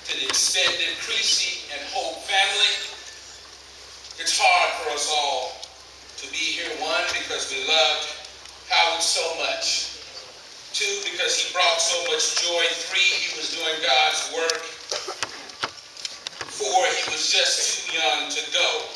to the extended Creecy and Hope family. It's hard for us all to be here. One, because we loved Howard so much. Two, because he brought so much joy. Three, he was doing God's work. Four, he was just too young to go.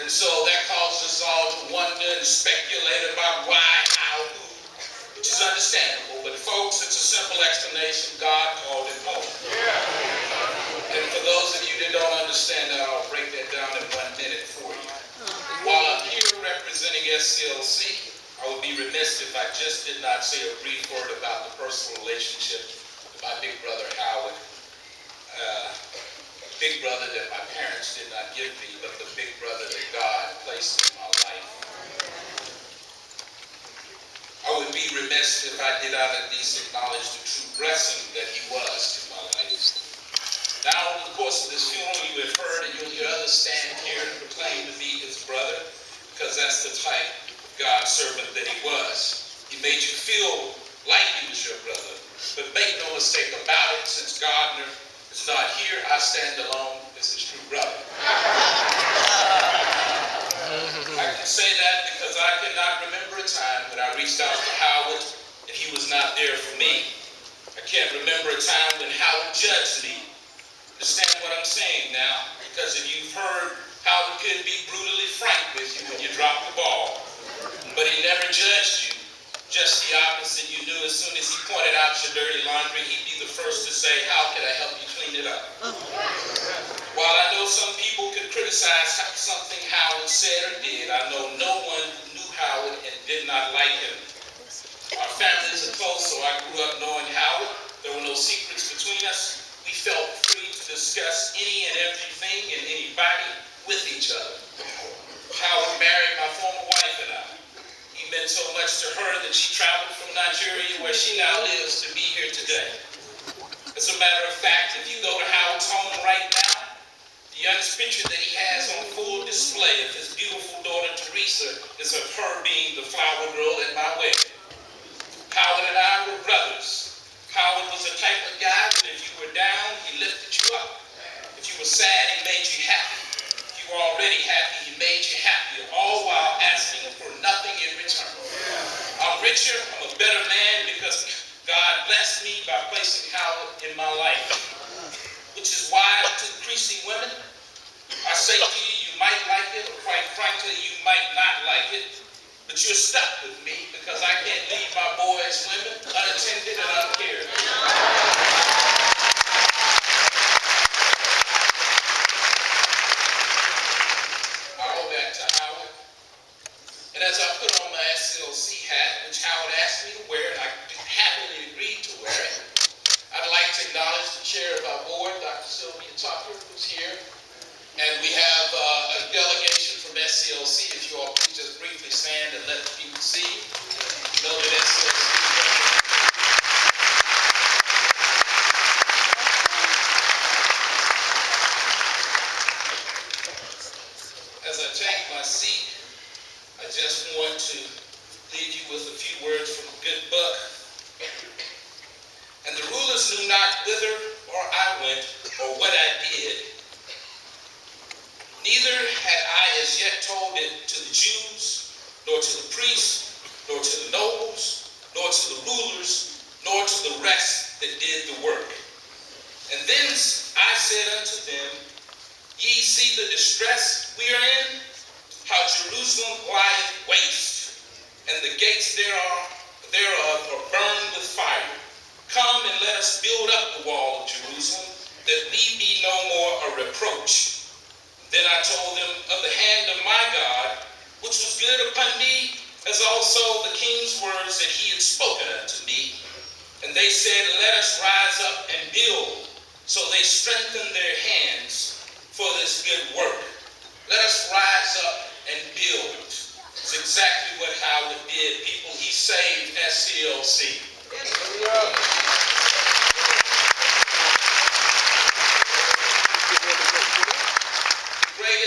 And so that caused us all to wonder and speculate about why, how, who, which is understandable. But folks, it's a simple explanation. God called him home. Yeah. And for those of you that don't understand that, I'll break that down in 1 minute for you. While I'm here representing SCLC, I would be remiss if I just did not say a brief word about the personal relationship with my big brother Howard. Big brother that my parents did not give me, but the big brother that God placed in my life. I would be remiss if I did not at least acknowledge the true blessing that he was to my life. Now, over the course of this funeral, you have heard and you'll hear others stand here and proclaim to be his brother, because that's the type of God's servant that he was. He made you feel like he was your brother. But make no mistake about it, since Gardner is not here, I stand alone as his true brother. I can say that because I cannot remember a time when I reached out to Howard and he was not there for me. I can't remember a time when Howard judged me. Understand what I'm saying now? Because if you've heard, Howard could be brutally frank with you when you drop the ball. But he never judged you. Just the opposite. You knew as soon as he pointed out your dirty laundry, he'd be the first to say, how can I help you clean it up? While I know some people could criticize something Howard said or did, I know no one who knew Howard and did not like him. Our families are close, so I grew up knowing Howard. There were no secrets between us. We felt free to discuss any and everything and anybody with each other. Howard married my former wife and I. He meant so much to her that she traveled from Nigeria, where she now lives, to be here today. As a matter of fact, if you go to Howard's home right now, the youngest picture that he has on full display of his beautiful daughter Teresa is of her being the flower girl at my wedding. Howard and I were brothers. Howard was the type of guy that if you were down, he lifted you up. If you were sad, he made you happy. If you were already happy, he made you happier, all while asking for nothing in return. I'm richer, I'm a better man because God blessed me by placing Howard in my life. Which is why to the Creecy women, I say to you, you might like it, or quite frankly, you might not like it, but you're stuck with me because I can't leave my boys, women, unattended and uncared. I'll go back to Howard. And as I put on my SCLC hat, which Howard asked me to wear, and I happily agreed to wear it, I'd like to acknowledge the chair of our board, Dr. Sylvia Tucker, who's here. And we have a delegation from SCLC. If you all please just briefly stand and let the people see. You know that SCLC As I take my seat, I just want to leave you with a few words from a good book. And the rulers knew not whither or I went or what I did. Neither had I as yet told it to the Jews, nor to the priests, nor to the nobles, nor to the rulers, nor to the rest that did the work. And then I said unto them, ye see the distress we are in, how Jerusalem lieth waste, and the gates thereof are burned with fire. Come and let us build up the wall of Jerusalem, that we be no more a reproach. Then I told them of the hand of my God, which was good upon me, as also the king's words that he had spoken unto me. And they said, let us rise up and build. So they strengthened their hands for this good work. Let us rise up and build. It's exactly what Howard did. People, he saved SCLC.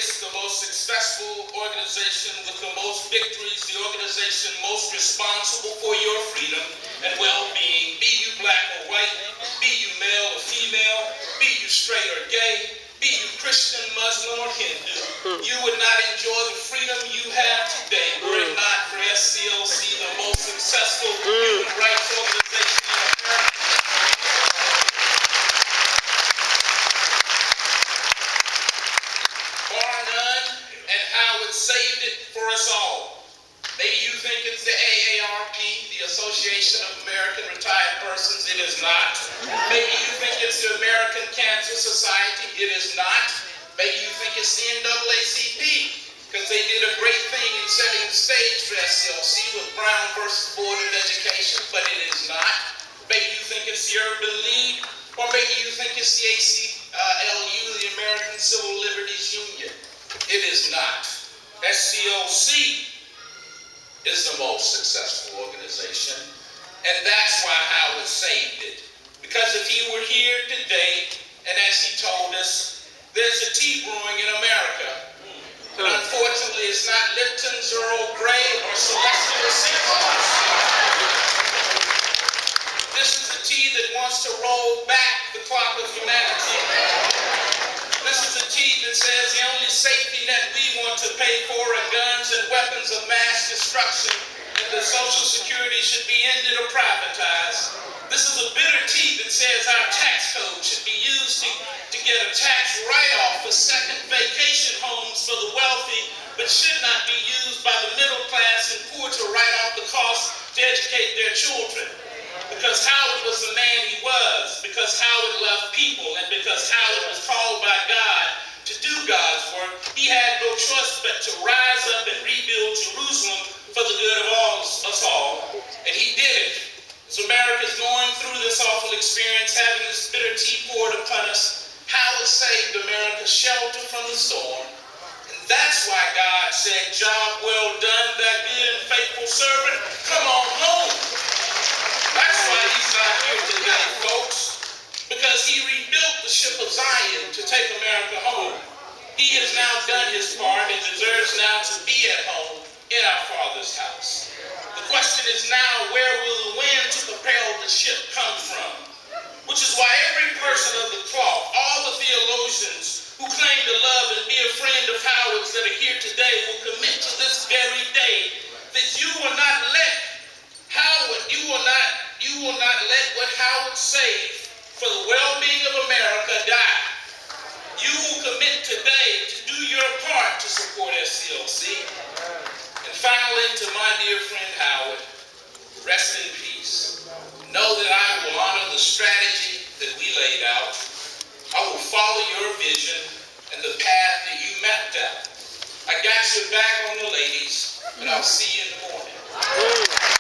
The most successful organization with the most victories, the organization most responsible for your freedom and well-being. Be you black or white, be you male or female, be you straight or gay, be you Christian, Muslim, or Hindu, you would not enjoy the freedom you have today were it not for SCLC, the most successful human rights organization in America. Bar none, and how it saved it for us all. Maybe you think it's the AARP, the Association of American Retired Persons. It is not. Maybe you think it's the American Cancer Society. It is not. Maybe you think it's the NAACP, because they did a great thing in setting the stage for SCLC with Brown versus Board of Education, but it is not. Maybe you think it's the Urban League, or maybe you think it's the ACLU, the American Civil Liberties Union. It is not. SCLC is the most successful organization, and that's why Howard saved it. Because if he were here today, and as he told us, there's a tea brewing in America, but unfortunately it's not Lipton's, Earl Grey, or Celestial Seasons. This is a tea that wants to roll back the clock of humanity. This is a tea that says the only safety net we want to pay for are guns and weapons of mass destruction, and that Social Security should be ended or privatized. This is a bitter tea that says our tax code should be used to get a tax write-off for second vacation homes for the wealthy, but should not be used by the middle class and poor to write off the cost to educate their children. Because Howard was the man he was, because Howard loved people, and because Howard was called by God to do God's work, he had no choice but to rise up and rebuild Jerusalem for the good of us all. And he did it. As America's going through this awful experience, having this bitter tea poured upon us, Howard saved America's shelter from the storm. And that's why God said, "Job well done, thy good and faithful servant. Come on home." That's why he's not here today, folks, because he rebuilt the ship of Zion to take America home. He has now done his part and deserves now to be at home in our Father's house. The question is now, where will the wind to propel the ship come from? Which is why every person of the cloth, all the theologians who claim to love and be a friend of Howard's that are here today will commit to this very day that you will not let Howard, you will not let what Howard saved for the well-being of America die. You will commit today to do your part to support SCLC. And finally, to my dear friend Howard, rest in peace. Know that I will honor the strategy that we laid out. I will follow your vision and the path that you mapped out. I got your back on the ladies, and I'll see you in the morning.